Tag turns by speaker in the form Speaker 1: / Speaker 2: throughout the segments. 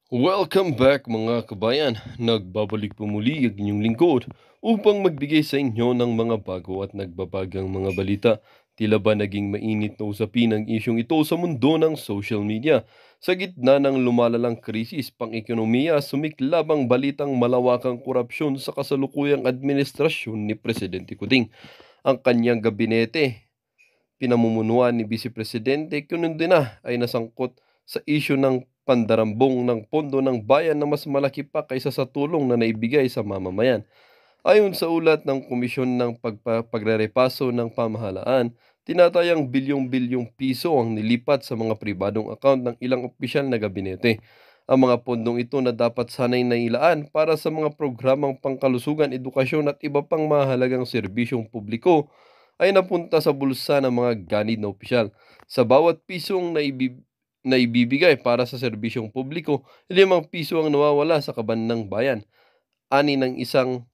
Speaker 1: Welcome back mga kabayan. Nagbabalik po muli ang inyong lingkod upang magbigay sa inyo ng mga bago at nagbabagang mga balita. Tila ba naging mainit na usapin ang isyong ito sa mundo ng social media? Sa gitna ng lumalalang krisis pang-ekonomiya, sumiklab ang balitang malawakang korupsyon sa kasalukuyang administrasyon ni Presidente Kuting. Ang kanyang gabinete, pinamumunuan ni Vice Presidente Cunundina ay nasangkot sa isyu ng pandarambong ng pondo ng bayan na mas malaki pa kaysa sa tulong na naibigay sa mamamayan. Ayon sa ulat ng Komisyon ng Pagrerepaso ng Pamahalaan, tinatayang bilyong-bilyong piso ang nilipat sa mga pribadong account ng ilang opisyal na gabinete. Ang mga pondong ito na dapat sanay nailaan para sa mga programang pangkalusugan, edukasyon at iba pang mahalagang serbisyong publiko ay napunta sa bulsa ng mga ganid na opisyal. Sa bawat pisong naibibigay para sa serbisyong publiko, 5 piso ang nawawala sa kaban ng bayan. Ani ng isang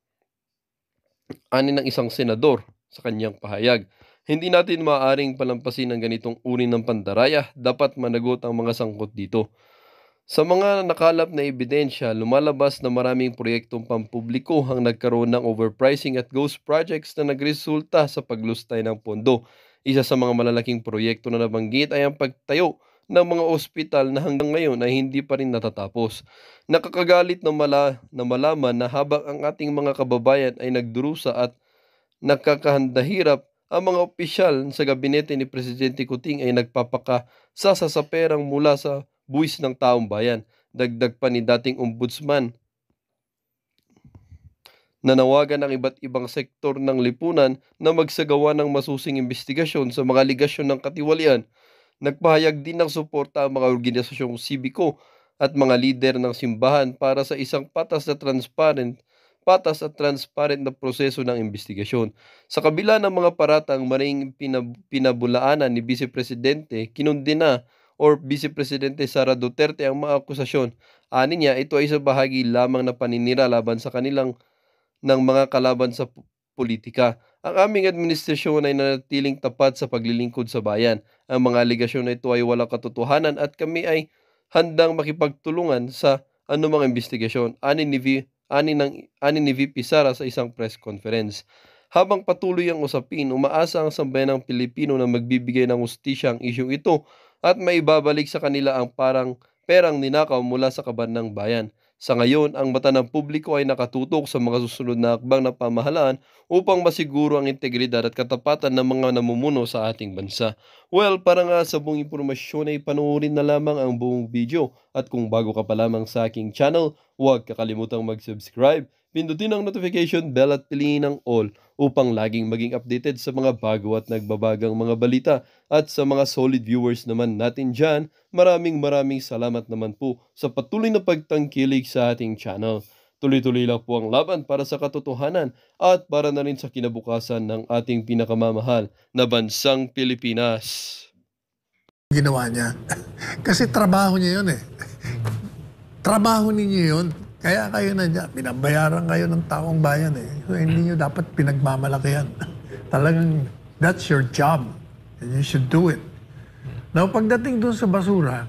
Speaker 1: ani ng isang senador sa kanyang pahayag. Hindi natin maaaring palampasin ang ganitong uri ng pandaraya, dapat managot ang mga sangkot dito. Sa mga nakalap na ebidensya, lumalabas na maraming proyektong pampubliko ang nagkaroon ng overpricing at ghost projects na nagresulta sa paglustay ng pondo. Isa sa mga malalaking proyekto na nabanggit ay ang pagtayo ng mga ospital na hanggang ngayon ay hindi pa rin natatapos. Nakakagalit na malaman na habang ang ating mga kababayan ay nagdurusa at nakakahandahirap, ang mga opisyal sa gabinete ni Presidente Kuting ay nagpapakasasa sa perang mula sa buwis ng taong bayan. Dagdag pa ni dating ombudsman, nanawagan ng iba't ibang sektor ng lipunan na magsagawa ng masusing investigasyon sa mga aligasyon ng katiwalian. Nagpahayag din ng suporta ang mga organisasyong sibiko at mga lider ng simbahan para sa isang patas at transparent na proseso ng investigasyon. Sa kabila ng mga paratang maring pinabulaanan ni Vice Presidente Kinundina or Vice Presidente Sara Duterte ang mga akusasyon, ani niya ito ay sa bahagi lamang na paninira laban sa kanilang ng mga kalaban sa politika. Ang aming administrasyon ay nanatiling tapat sa paglilingkod sa bayan. Ang mga aligasyon na ito ay walang katotohanan at kami ay handang makipagtulungan sa anumang investigasyon, ani ni VP Sara sa isang press conference. Habang patuloy ang usapin, umaasa ang sambayanang Pilipino na magbibigay ng hustisya ang isyong ito at maibabalik sa kanila ang perang ninakaw mula sa kaban ng bayan. Sa ngayon, ang mata ng publiko ay nakatutok sa mga susunod na hakbang ng pamahalaan upang masiguro ang integridad at katapatan ng mga namumuno sa ating bansa. Well, para nga sa buong impormasyon ay panoorin na lamang ang buong video. At kung bago ka pa lamang sa aking channel, huwag kakalimutang mag-subscribe, pindutin ang notification bell at piliin ang all upang laging maging updated sa mga bago at nagbabagang mga balita. At sa mga solid viewers naman natin dyan, maraming salamat naman po sa patuloy na pagtangkilik sa ating channel. Tuloy-tuloy lang po ang laban para sa katotohanan at para na rin sa kinabukasan ng ating pinakamamahal na bansang Pilipinas.
Speaker 2: Ginawa niya. Kasi trabaho niya yun eh. Trabaho ninyo yun. Kaya kayo nandiyan. Binabayaran kayo ng taong bayan eh. So hindi nyo dapat pinagmamalakihan. Talagang that's your job. And you should do it. Now pagdating doon sa basura,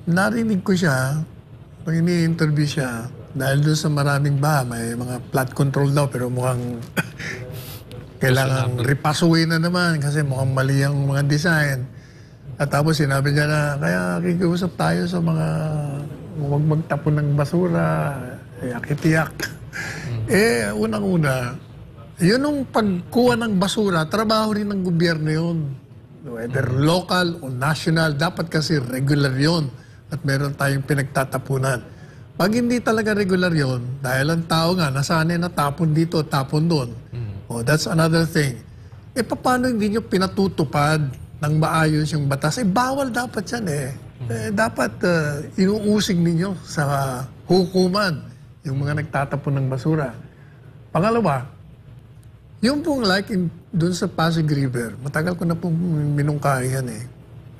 Speaker 2: narinig ko siya, pag ini-interview siya, dahil doon sa maraming may mga flood control daw, pero mukhang kailangan ripasuin na naman kasi mukhang mali ang mga design. At tapos sinabi niya na, kaya kikiusap tayo sa mga huwag magtapon ng basura, yakitiyak. Unang-una, yun yung pagkuha ng basura, trabaho rin ng gobyerno yun. Whether local o national, dapat kasi regular yun. At meron tayong pinagtatapunan. Pag hindi talaga regular yun, dahil ang tao nga, nasanay na tapon dito, tapon doon. That's another thing. Paano hindi nyo pinatutupad ng maayos yung batas? Bawal dapat yan eh. Dapat inuusig ninyo sa hukuman yung mga nagtatapon ng basura. Pangalawa, yung pong doon sa Pasig River, matagal ko na pong minungkahi yan eh.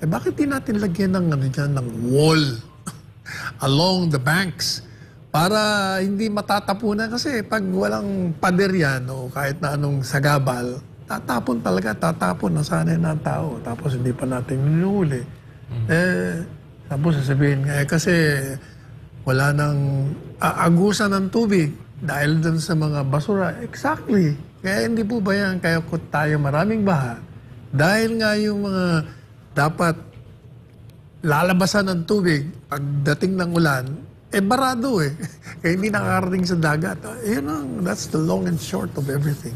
Speaker 2: Bakit di natin lagyan ng wall along the banks para hindi matatapunan? Kasi pag walang pader yan o kahit na anong sagabal, tatapon talaga, tatapon. Nasanay na ang tao. Tapos hindi pa natin minuhuli. Tapos sasabihin nga, kasi wala nang aagusan ng tubig dahil dun sa mga basura. Exactly. Kaya hindi po ba yan, kaya ko tayo maraming baha. Dahil nga yung mga dapat lalabasan ng tubig pagdating ng ulan, barado eh. Kaya hindi nakakarating sa dagat. That's the long and short of everything.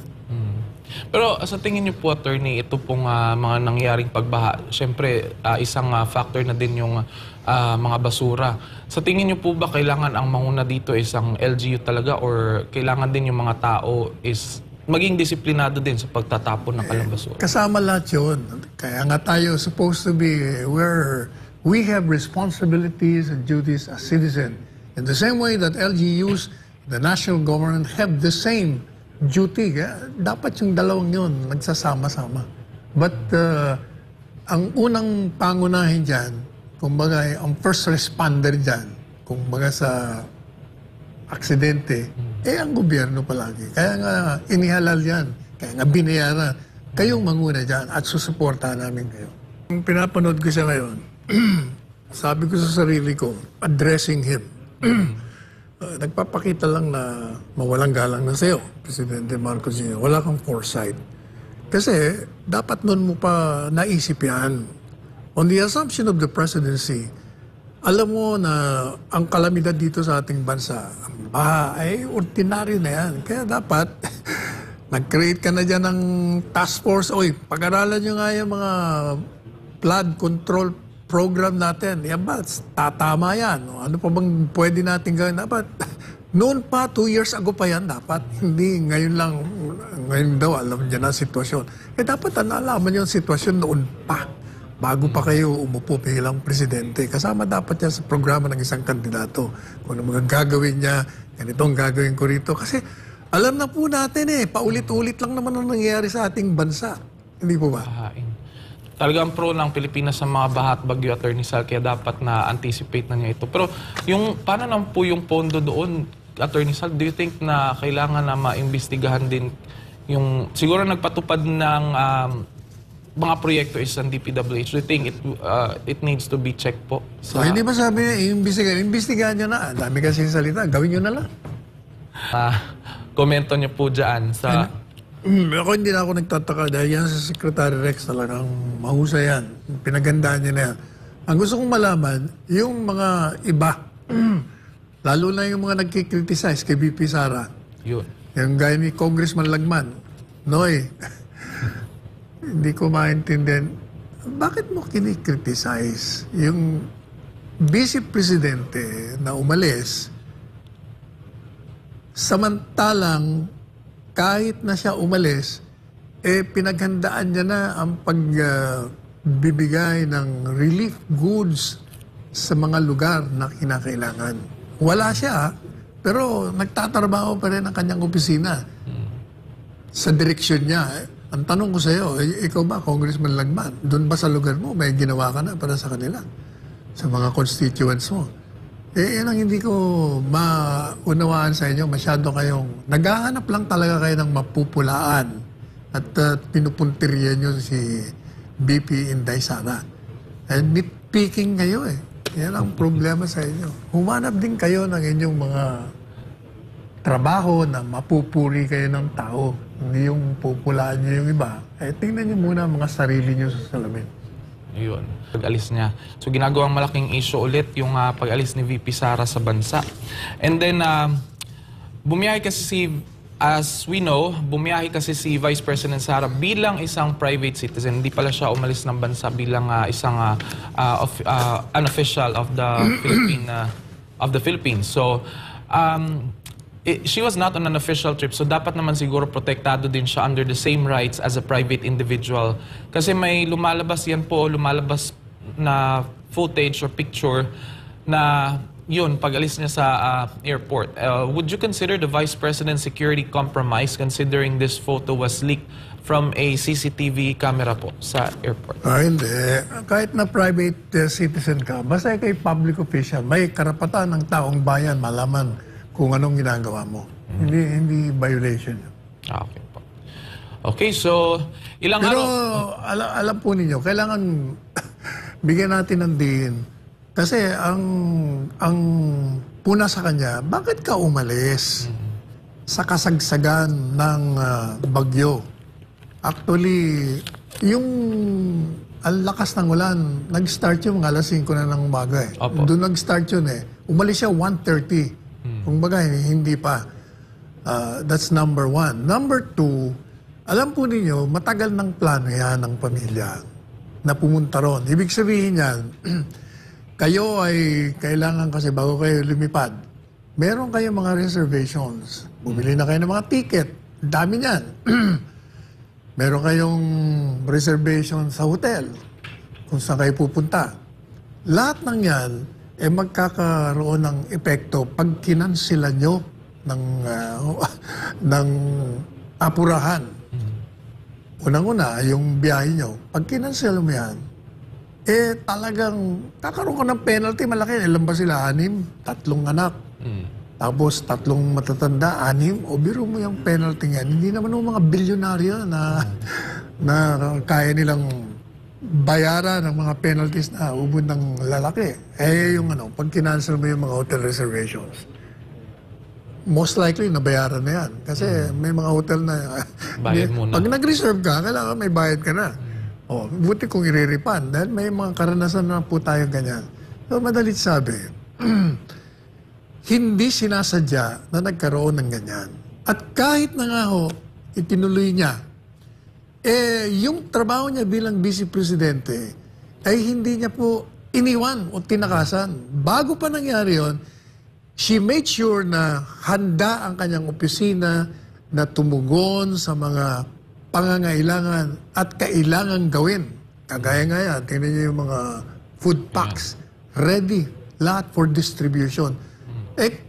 Speaker 3: Pero sa tingin niyo po, attorney, ito pong mga nangyaring pagbaha, syempre isang factor na din yung mga basura. Sa tingin niyo po ba kailangan ang manguna dito isang LGU talaga or kailangan din yung mga tao is maging disiplinado din sa pagtatapon ng kalabasura?
Speaker 2: Kasama lahat yun. Kaya nga tayo supposed to be where we have responsibilities and duties as citizens. In the same way that LGUs, the national government have the same duty. Dapat yung dalawang yun nagsasama-sama. But ang unang pangunahin dyan, kumbaga ang first responder dyan, kumbaga sa aksidente, ang gobyerno palagi. Kaya nga inihalal yan. Kaya nga binayaran. Kayong manguna dyan at susuportahan namin kayo. Yung pinapanood ko siya ngayon, sabi ko sa sarili ko, addressing him. Nagpapakita lang na mawalang galang na sa'yo, Presidente Marcos Jr. Wala kang foresight. Kasi dapat nun mo pa naisip yan. On the assumption of the presidency, alam mo na ang kalamidad dito sa ating bansa, ang baha ay ordinaryo na yan. Kaya dapat, nag-create ka na dyan ng task force. Oy, pag-aralan nyo nga yung mga flood control program natin. Yan ba? Tatama yan. Ano pa bang pwede natin gawin? Dapat, noon pa, 2 years ago pa yan dapat. Hindi, ngayon lang, ngayon daw, alam dyan ang sitwasyon. Dapat nalaman yung sitwasyon noon pa. Bago pa kayo umupo bilang presidente. Kasama dapat yan sa programa ng isang kandidato. Kung ano mga gagawin niya, ganito ang gagawin ko rito. Kasi alam na po natin paulit-ulit lang naman ang nangyayari sa ating bansa. Hindi po ba?
Speaker 3: Talagang pro ng Pilipinas sa mga baha at bagyo, Attorney Sal, kaya dapat na-anticipate na niya ito. Pero paano naman po yung pondo doon, Attorney Sal? Do you think na kailangan na maimbestigahan din yung, siguro nagpatupad ng mga proyekto is ang DPWH? Do you think it needs to be checked po?
Speaker 2: So, hindi ba sabi niya, imbestigahan niyo na. Dami kasi salita, gawin niyo na lang.
Speaker 3: Komento niyo po dyan sa...
Speaker 2: Ako hindi na ako nagtataka dahil yan sa Secretary Rex talagang mahusay yan. Pinagandaan niya na yan. Ang gusto kong malaman, yung mga iba, lalo na yung mga nagkikriticize kay BP Sara,
Speaker 3: Yun.
Speaker 2: yung gaya ni Congressman Lagman, Noy, hindi ko maintindihan, bakit mo kinikriticize yung Vice Presidente na umalis, samantalang kahit na siya umalis, pinaghandaan niya na ang pagbibigay ng relief goods sa mga lugar na kinakailangan. Wala siya, pero nagtatrabaho pa rin ang kanyang opisina sa direksyon niya. Ang tanong ko sa iyo, ikaw ba, Congressman Lagman, doon ba sa lugar mo, may ginawa ka na para sa kanila? Sa mga constituents mo? Yan ang hindi ko maunawaan sa inyo. Masyado kayong, naghahanap lang talaga kayo ng mapupulaan at pinupuntirya nyo si BP Inday Sara. Nitpicking kayo Yan ang problema sa inyo. Humanap din kayo ng inyong mga trabaho na mapupuri kayo ng tao. Hindi yung pupulaan nyo yung iba. Tingnan nyo muna mga sarili nyo sa salamin.
Speaker 3: Yun. Pag-alis niya. So, ginagawang malaking issue ulit yung pag-alis ni VP Sara sa bansa. And then, bumiyahe kasi as we know, bumiyahe kasi si Vice President Sara bilang isang private citizen. Hindi pala siya umalis ng bansa bilang isang unofficial of the Philippines. So, she was not on an official trip, so dapat naman siguro protektado din siya under the same rights as a private individual. Kasi may lumalabas na footage or picture na yun, pag-alis niya sa airport. Would you consider the Vice President's security compromise considering this photo was leaked from a CCTV camera po sa airport?
Speaker 2: Hindi. Kahit na private citizen ka, basta kay public official, may karapatan ng taong bayan malaman kung anong ginagawa mo. Hindi violation.
Speaker 3: Okay po. Okay, so ilang
Speaker 2: Pero
Speaker 3: araw...
Speaker 2: alam po ninyo, kailangan bigyan natin ng diin Kasi ang puna sa kanya, bakit ka umalis sa kasagsagan ng bagyo? Actually, yung ang lakas ng ulan, nag-start yung alas 5 na ng umaga eh.
Speaker 3: Opo.
Speaker 2: Doon nag-start yun eh. Umalis siya 1:30. Kung baga, hindi pa. That's number one. Number two, alam po ninyo, matagal ng plano yan ng pamilya na pumunta ron. Ibig sabihin yan, kayo ay kailangan kasi bago kayo lumipad, meron kayong mga reservations. Bumili na kayo ng mga ticket. Dami niyan. Meron kayong reservation sa hotel kung saan kayo pupunta. Lahat ng yan ay magkakaroon ng epekto pag kinansila nyo ng apurahan. Unang-una, yung biyahe nyo. Pag kinansila mo yan, talagang kakaroon ka ng penalty malaki. Ilan ba sila? 6? 3 anak. Tapos 3 matatanda, 6. O biro mo yung penalty yan. Hindi naman yung mga bilyonaryo na kaya nilang bayaran ng mga penalties na ubod ng lalaki. Yung pag kinansel mo yung mga hotel reservations, most likely nabayaran na yan. Kasi may mga hotel na
Speaker 3: Bayad muna.
Speaker 2: pag nag-reserve ka, kailangan may bayad ka na. Buti kung i-refund dahil may mga karanasan na po tayo ganyan. So, madalit sabi, hindi sinasadya na nagkaroon ng ganyan. At kahit na nga itinuloy niya, yung trabaho niya bilang vice presidente ay hindi niya po iniwan o tinakasan. Bago pa nangyari yon, she made sure na handa ang kanyang opisina na tumugon sa mga pangangailangan at kailangan gawin. Kagaya nga yan, tingnan niyo yung mga food packs, ready, lahat for distribution.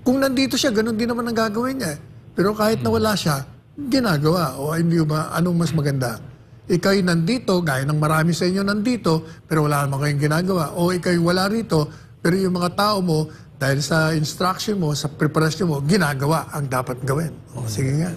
Speaker 2: Kung nandito siya, ganun din naman ang gagawin niya. Pero kahit nawala siya, ginagawa. O hindi ba, anong mas maganda? Ikaw'y nandito, gaya ng marami sa inyo nandito, pero wala naman kayong ginagawa. O ikaw'y wala rito, pero yung mga tao mo, dahil sa instruction mo, sa preparasyon mo, ginagawa ang dapat gawin. Sige nga.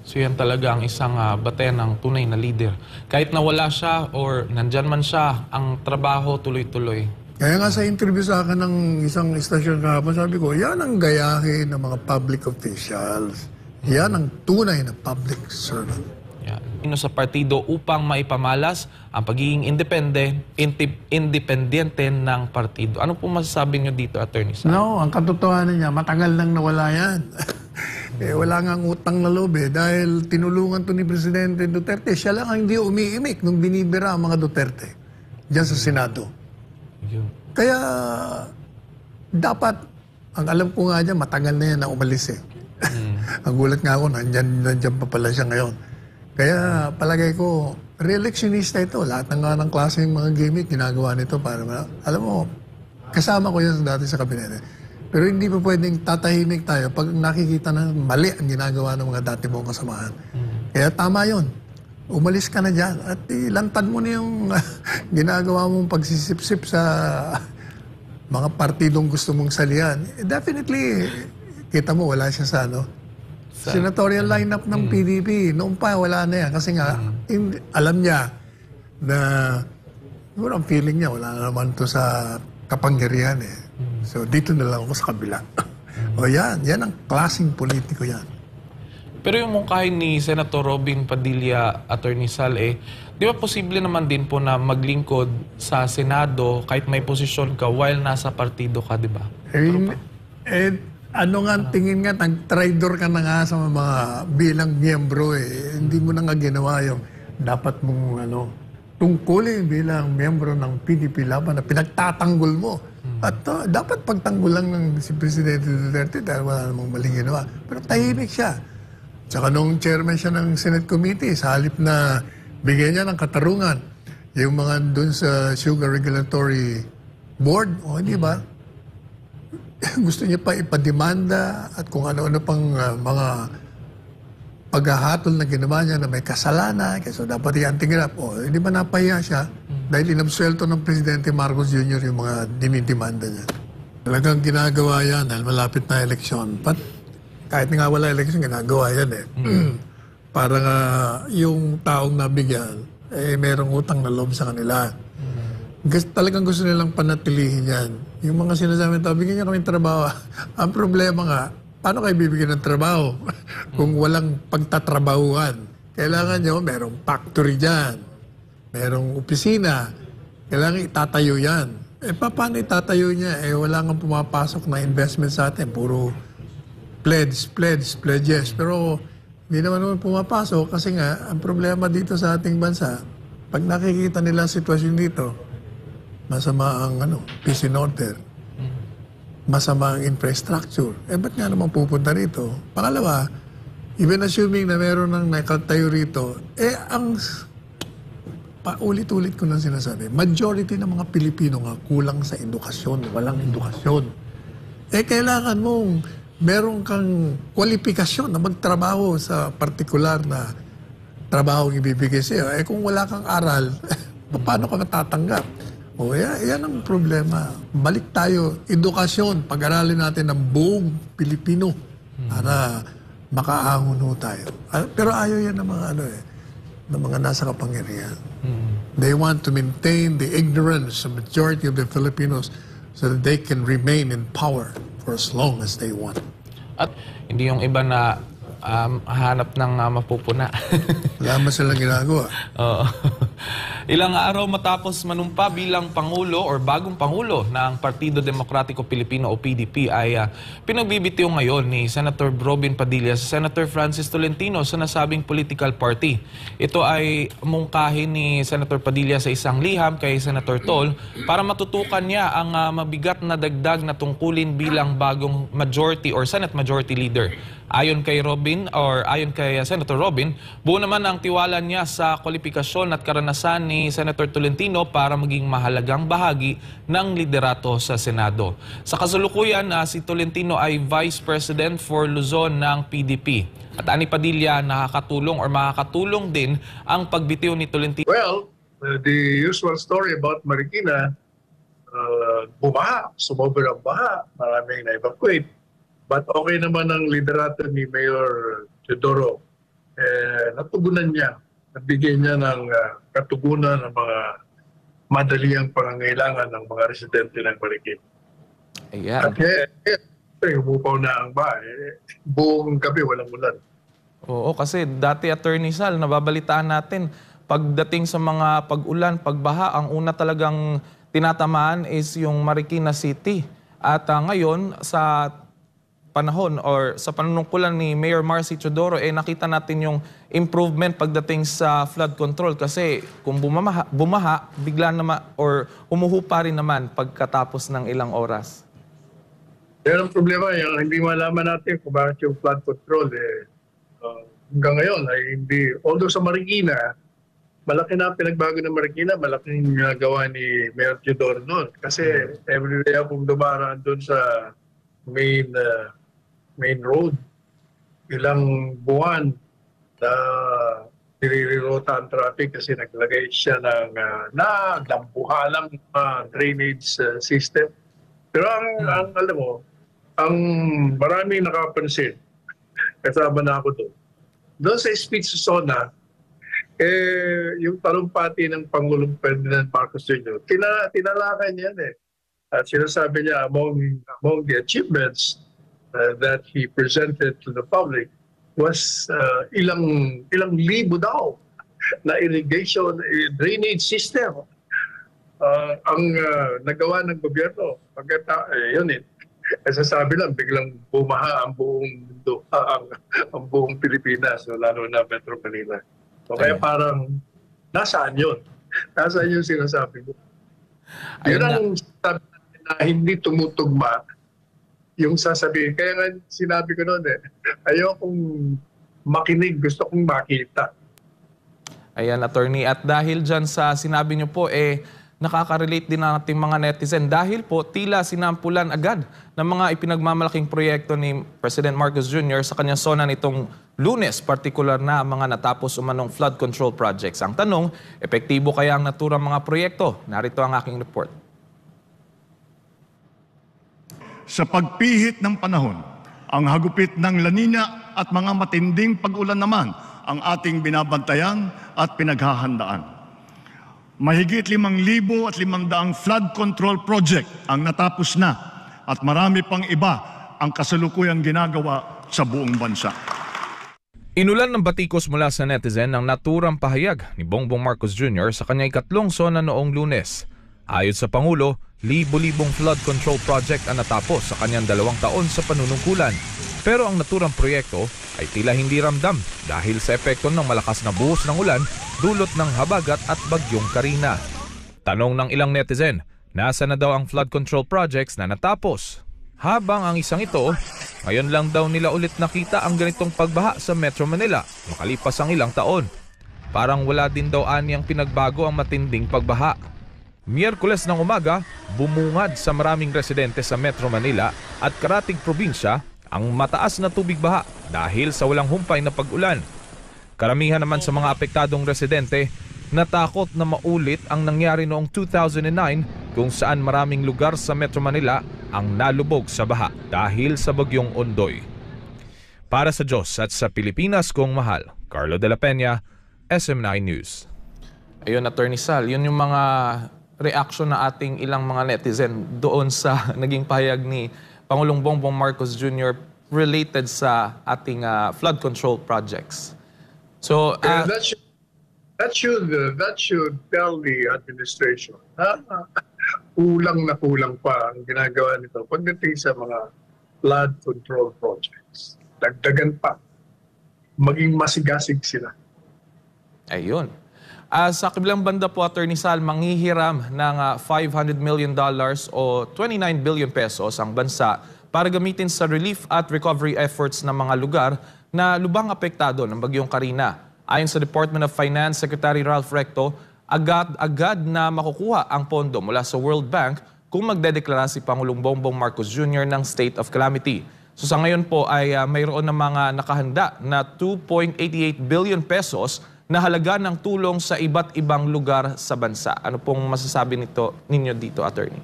Speaker 3: So yan talaga ang isang batayan ng tunay na leader. Kahit nawala siya or nandyan man siya, ang trabaho tuloy-tuloy.
Speaker 2: Kaya nga sa interview sa akin ng isang istasyon kahapon, sabi ko, yan ang gayahin ng mga public officials. Yan ang tunay na public servant.
Speaker 3: Yan. Sa partido upang maipamalas ang pagiging independente ng partido. Ano po masasabi nyo dito, Attorney Sam?
Speaker 2: No, ang katotohanan niya, matagal nang nawala yan. Wala nga utang na loob dahil tinulungan to ni Presidente Duterte. Siya lang ang hindi umiimik nung binibira ang mga Duterte diyan sa Senado. Kaya dapat, ang alam ko nga dyan, matagal na yan na umalis Ang gulat nga ako, nandyan pa pala siya ngayon. Kaya palagay ko, re-electionista ito. Lahat ng klaseng mga gimmick ginagawa nito para, alam mo, kasama ko yan dati sa kabinete. Pero hindi pa pwedeng tatahimik tayo pag nakikita na mali ang ginagawa ng mga dati mong kasamahan. Kaya tama yun. Umalis ka na dyan at ilantad mo na yung ginagawa mong pagsisip-sip sa mga partidong gusto mong salihan. Definitely, kita mo, wala siya sa senatorial lineup ng PDP. Noon pa, wala na yan. Kasi nga, alam niya na siguro ang feeling niya, wala na naman to sa kapangyarihan So, dito na lang ako sa kabila. O yan ang klaseng politiko yan.
Speaker 3: Pero yung mungkahin ni Senator Robin Padilla, Attorney Sal, di ba posible naman din po na maglingkod sa Senado kahit may posisyon ka while nasa partido ka, di ba?
Speaker 2: Ano nga tingin nga, nag-traidor ka na nga sa mga bilang miyembro Hindi mo na nga ginawa yung dapat mong tungkulin bilang miyembro ng PDP laban na pinagtatanggol mo. At dapat pagtanggol lang ng si Presidente Duterte dahil wala namang maling ginawa. Pero tahimik siya. Tsaka nung chairman siya ng Senate Committee, sa halip na bigyan niya ng katarungan yung mga dun sa Sugar Regulatory Board, di ba? Gusto niya pa ipademanda at kung ano-ano pang mga paghahatol na ginawa niya na may kasalanan, so dapat i-anti-grab. Hindi ba napahiya siya dahil inabsuelto ng Presidente Marcos Jr. yung mga dinidemanda niya. Talagang ginagawa yan dahil malapit na eleksyon. Kahit nga wala eleksyon, ginagawa yan Para yung taong nabigyan, merong utang na loob sa kanila. Talagang gusto nilang panatilihin yan. Yung mga sinasabi nito, bigyan niyo kami trabaho. Ang problema nga, paano kayo bibigyan ng trabaho kung walang pagtatrabahuan? Kailangan nyo, merong factory dyan, merong opisina, kailangan itatayo yan. Paano itatayo niya? Wala nga pumapasok na investment sa atin. Puro pledges. Pero hindi naman pumapasok kasi nga, ang problema dito sa ating bansa, pag nakikita nila ang sitwasyon dito, masama ang peace and order, masama ang infrastructure. Ba't nga naman pupunta rito? Pangalawa, even assuming na meron ng nakatayo rito, ang paulit-ulit ko lang sinasabi, majority ng mga Pilipino nga kulang sa edukasyon, walang edukasyon. Kailangan mong meron kang kwalifikasyon na magtrabaho sa partikular na trabaho ang ibibigay sa'yo. Kung wala kang aral, paano ka matatanggap? Yan ang problema. Balik tayo, edukasyon, pag-aralin natin ng buong Pilipino para makaangon tayo. Pero ayaw yan ng mga ng mga nasa kapangyarihan. They want to maintain the ignorance of majority of the Filipinos so that they can remain in power for as long as they want.
Speaker 3: At hindi yung iba na hanap ng mapupuna.
Speaker 2: Wala man silang ginagawa.
Speaker 3: Oo. Ilang araw matapos manumpa bilang Pangulo or bagong Pangulo ng Partido Demokratiko Pilipino o PDP ay pinagbibitiw ngayon ni Senator Robin Padilla sa Senator Francis Tolentino sa nasabing political party. Ito ay mungkahin ni Senator Padilla sa isang liham kay Senator Tol para matutukan niya ang mabigat na dagdag na tungkulin bilang bagong majority or Senate Majority Leader. Ayon kay Senator Robin, buo naman ang tiwala niya sa kwalifikasyon at karanasan ni Senator Tolentino para maging mahalagang bahagi ng liderato sa Senado. Sa kasalukuyan, si Tolentino ay Vice President for Luzon ng PDP. At ani Padilla, nakakatulong or makakatulong din ang pagbitiw ni Tolentino.
Speaker 4: Well, the usual story about Marikina, bumaha, sumobra ang baha, maraming na-evacuate. But okay naman ang liderato ni Mayor Teodoro. Natugunan niya, nabigay niya ng katugunan ng mga madaliang pangangailangan ng mga residente ng Marikina.
Speaker 3: Ayan.
Speaker 4: At umupaw na ang bahay. Buong gabi walang ulan.
Speaker 3: Oo, kasi dati Attorney Sal, nababalitaan natin, pagdating sa mga pag-ulan, pagbaha, ang una talagang tinatamaan is yung Marikina City. At ngayon, sa panahon or sa panunungkulan ni Mayor Marcy Teodoro, nakita natin yung improvement pagdating sa flood control kasi kung bumaha bigla naman or humuhupa rin naman pagkatapos ng ilang oras.
Speaker 4: Yan ang problema, yung hindi malaman natin kung bakit yung flood control hanggang ngayon ay hindi, although sa Marikina, malaki na pinagbago ng Marikina, malaking gawa ni Mayor Teodoro noon. Kasi every day akong dumaraan doon sa main road, ilang buwan na nire-rota ang traffic kasi naglagay siya ng dambuhalang drainage system. Pero ang alam mo, ang maraming nakapansin, kasama na ako doon sa speech sa SONA, yung talumpati ng Pangulong Ferdinand Marcos Jr., tinalakan niya At sinasabi niya among the achievements that he presented to the public was ilang libo daw na irrigation drainage system ang nagawa ng gobyerno. Yun sasabi lang biglang bumaha ang buong mundo, ang buong Pilipinas, lalo na Metro Manila. So kaya parang nasaan yun? Nasaan yung sinasabi mo? Yun ang sabi na hindi tumutugma yung sasabihin. Kaya nga sinabi ko noon ayokong makinig, gusto kong makita.
Speaker 3: Ayan, Attorney. At dahil dyan sa sinabi niyo po, nakaka-relate din ang ating mga netizen. Dahil po, tila sinampulan agad ng mga ipinagmamalaking proyekto ni President Marcos Jr. sa kanyang SONA nitong Lunes, partikular na mga natapos umanong flood control projects. Ang tanong, epektibo kaya ang naturang mga proyekto? Narito ang aking report.
Speaker 5: Sa pagpihit ng panahon, ang hagupit ng La Nina at mga matinding pag-ulan naman ang ating binabantayan at pinaghahandaan. Mahigit 5,500 flood control project ang natapos na at marami pang iba ang kasalukuyang ginagawa sa buong bansa.
Speaker 6: Inulan ng batikos mula sa netizen ang naturang pahayag ni Bongbong Marcos Jr. sa kanyang ikatlong sona noong Lunes. Ayon sa Pangulo, libo-libong flood control project ang natapos sa kanyang 2 taon sa panunungkulan. Pero ang naturang proyekto ay tila hindi ramdam dahil sa epekto ng malakas na buhos ng ulan dulot ng habagat at bagyong Karina. Tanong ng ilang netizen, nasa na daw ang flood control projects na natapos? Habang ang isang ito, ngayon lang daw nila ulit nakita ang ganitong pagbaha sa Metro Manila makalipas ang ilang taon. Parang wala din daw aniyang pinagbago ang matinding pagbaha. Miyerkules ng umaga, bumungad sa maraming residente sa Metro Manila at karatig probinsya ang mataas na tubig baha dahil sa walang humpay na pag-ulan. Karamihan naman sa mga apektadong residente natakot na maulit ang nangyari noong 2009 kung saan maraming lugar sa Metro Manila ang nalubog sa baha dahil sa bagyong Ondoy. Para sa Diyos at sa Pilipinas kong mahal, Carlo de la Peña, SM9 News.
Speaker 3: Ayun, Attorney Sal, yun yung mga reaction na ating ilang mga netizen doon sa naging pahayag ni Pangulong Bongbong Marcos Jr. related sa ating flood control projects. So,
Speaker 4: that should tell the administration kulang na kulang pa ang ginagawa nito pagdating sa mga flood control projects. Dagdagan pa. Maging masigasig sila.
Speaker 3: ayun. Sa kabilang banda po, Attorney Sal, manghihiram ng $500 million o 29 billion pesos ang bansa para gamitin sa relief at recovery efforts ng mga lugar na lubang apektado ng bagyong Karina. Ayon sa Department of Finance Secretary Ralph Recto, agad na makukuha ang pondo mula sa World Bank kung magdedeklara si Pangulong Bongbong Marcos Jr. ng state of calamity. So sa ngayon po ay mayroon ng mga nakahanda na 2.88 billion pesos na halaga ng tulong sa iba't ibang lugar sa bansa. Ano pong masasabi ninyo dito, Attorney?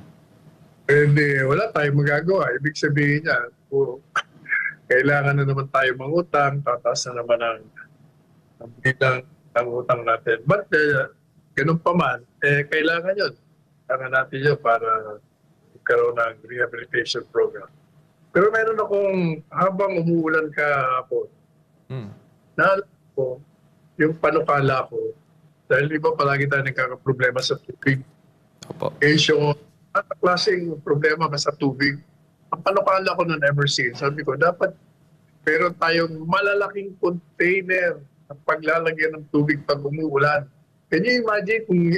Speaker 4: Wala tayong magagawa. Ibig sabihin niya, kailangan na naman tayo mangutang, tataas na naman ang bilang ng utang natin. But ganun pa man, kailangan yun. Kailangan natin yun para magkaroon ng rehabilitation program. Pero meron akong, habang umuulan kahapon, naalala ko, yung panukala ko, dahil di ba palagi tayo nagkakaproblema sa tubig.
Speaker 3: Opo.
Speaker 4: Yung klaseng problema ba sa tubig, ang panukala ko nun ever since, sabi ko, dapat meron tayong malalaking container na paglalagyan ng tubig pag umuulan. Can you imagine kung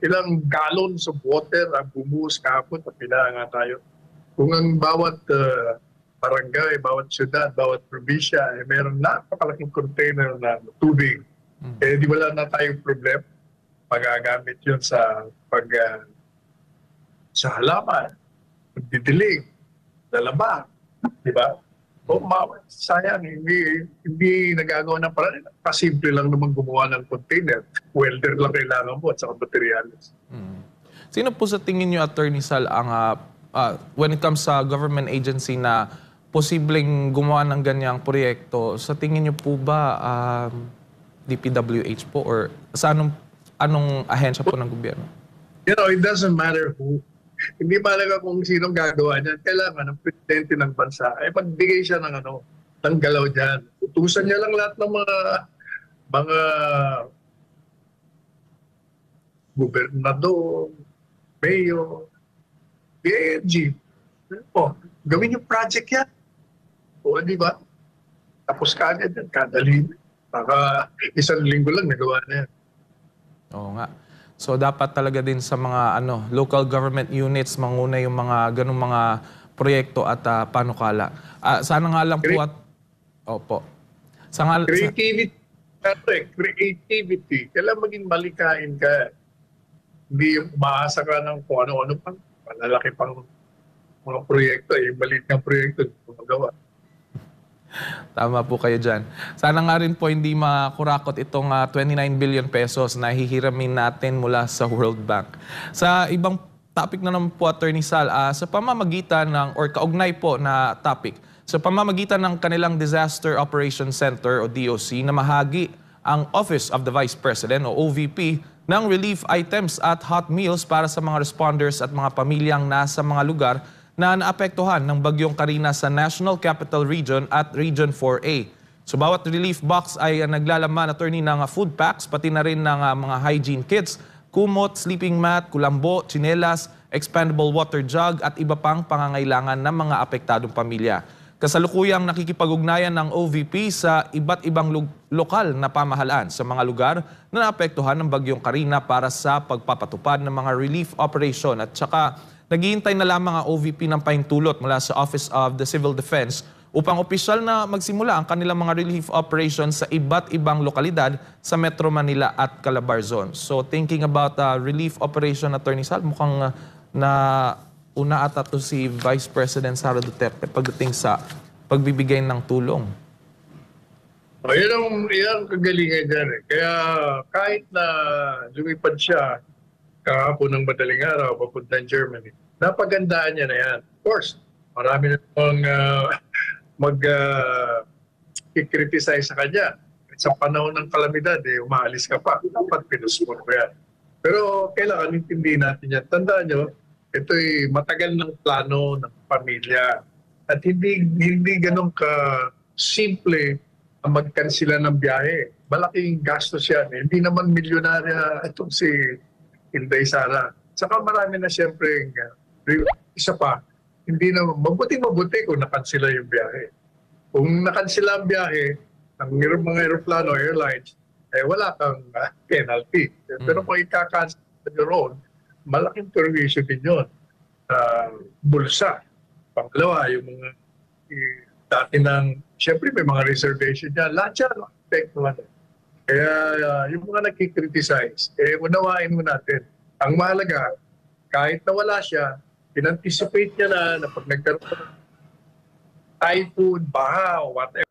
Speaker 4: ilang gallons of water ang bumuhos kahapon at pinahanga tayo? Kung ang bawat barangay, bawat syudad, bawat probinsya, mayroong napakalaking container na tubig. Di wala na tayong problema. Magagamit yun sa sa halaman, pagdidilig, lalaba, di ba? O sayang, hindi nagagawa ng paraan. Kasimple lang naman gumawa ng container. Welder lang kailangan mo at saka materials.
Speaker 3: Sino po sa tingin niyo, Attorney Sal, ang when it comes sa government agency na posibleng gumawa ng ganyang proyekto, sa tingin niyo po ba DPWH po or sa anong ahensya po ng gobyerno?
Speaker 4: You know, it doesn't matter who. Hindi mahalaga kung sinong gagawa niyan. Kailangan ng presidente ng bansa ay magbigay siya ng ng galaw diyan. Utusan niya lang lahat ng mga gobernador, mayor, PNG. Gawin yung project yan. O, di ba? Tapos kagad yan, kada linggo. Baka isang linggo lang nagawa na yan.
Speaker 3: Oo nga. So dapat talaga din sa mga local government units manguna yung mga ganung mga proyekto at panukala. Sana nga lang po opo. Creativity. Kailangan maging malikain ka. Hindi yung umaasa ka ng kung ano-ano pang malalaki pang mga proyekto. Yung maliit ng proyekto, hindi mo magawa. Tama po kayo dyan. Sana nga rin po hindi makurakot itong 29 billion pesos na hihiramin natin mula sa World Bank. Sa ibang topic na naman po, Attorney Sal, sa pamamagitan or kaugnay po na topic, sa pamamagitan ng kanilang Disaster Operations Center o DOC na mahagi ang Office of the Vice President o OVP ng relief items at hot meals para sa mga responders at mga pamilyang nasa mga lugar na naapektuhan ng bagyong Karina sa National Capital Region at Region 4A. So bawat relief box ay naglalaman, attorney, ng food packs, pati na rin ng mga hygiene kits, kumot, sleeping mat, kulambo, tsinelas, expandable water jug at iba pang pangangailangan ng mga apektadong pamilya. Kasalukuyang nakikipag-ugnayan ng OVP sa iba't ibang lokal na pamahalaan sa mga lugar na naapektuhan ng bagyong Karina para sa pagpapatupad ng mga relief operation. At saka naghihintay na lamang ang OVP ng pahintulot mula sa Office of the Civil Defense upang opisyal na magsimula ang kanilang mga relief operations sa iba't ibang lokalidad sa Metro Manila at Calabar Zone. So thinking about relief operation, Attorney Sal, mukhang na una ata to si Vice President Sara Duterte pagdating sa pagbibigay ng tulong.
Speaker 4: Yan ang kagalingan dyan eh. Kaya kahit na lumipad siya kahapon ng madaling araw papuntang Germany, napagandaan niya na yan. Of course, marami na pang mag-criticize sa kanya. Sa panahon ng kalamidad, umaalis ka pa. Dapat pinuspon mo yan. Pero kailangan intindihin natin yan. Tandaan nyo, ito'y matagal ng plano ng pamilya. At hindi ganun ka-simple ang magkansila ng biyahe. Malaking gastos yan. Hindi naman milyonarya itong si Inday Sara. Saka marami na siyempre, isa pa, hindi na mabuti kung nakansila yung biyahe. Kung nakansila ang biyahe ng mga aeroplano, airlines, wala kang penalty. Pero kung ika-cancel your own, malaking perwisyo din yun. Bulsa. Pangalawa, yung mga dati ng, siyempre may mga reservation dyan. Lahat yan, apektuhan. Kaya yung mga nagkikriticize, unawain mo natin. Ang mahalaga, kahit nawala siya, in-anticipate niya na pag nagkaroon ng typhoon, baha, whatever.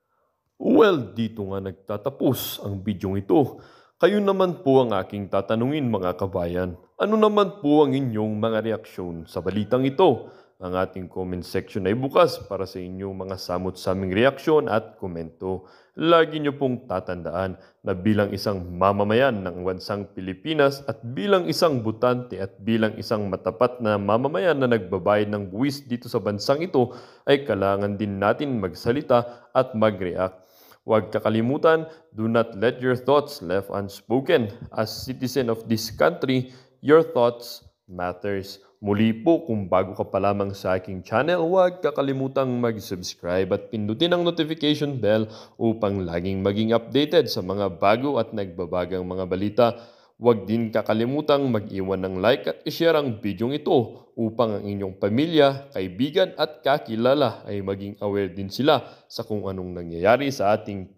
Speaker 1: Well, dito nga nagtatapos ang bidyong ito. Kayo naman po ang aking tatanungin, mga kabayan. Ano naman po ang inyong mga reaksyon sa balitang ito? Ang ating comment section ay bukas para sa inyong mga samot-saming reaksyon at komento. Lagi niyo pong tatandaan na bilang isang mamamayan ng bansang Pilipinas at bilang isang botante at bilang isang matapat na mamamayan na nagbabayad ng buwis dito sa bansang ito, ay kailangan din natin magsalita at mag-react. Huwag kakalimutan, do not let your thoughts left unspoken. As citizen of this country, your thoughts matters. Muli po, kung bago ka pa lamang sa aking channel, huwag kakalimutang mag-subscribe at pindutin ang notification bell upang laging maging updated sa mga bago at nagbabagang mga balita. Huwag din kakalimutang mag-iwan ng like at i-share ang bidyong ito upang ang inyong pamilya, kaibigan at kakilala ay maging aware din sila sa kung anong nangyayari sa ating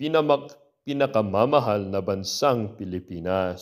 Speaker 1: pinakamamahal na bansang Pilipinas.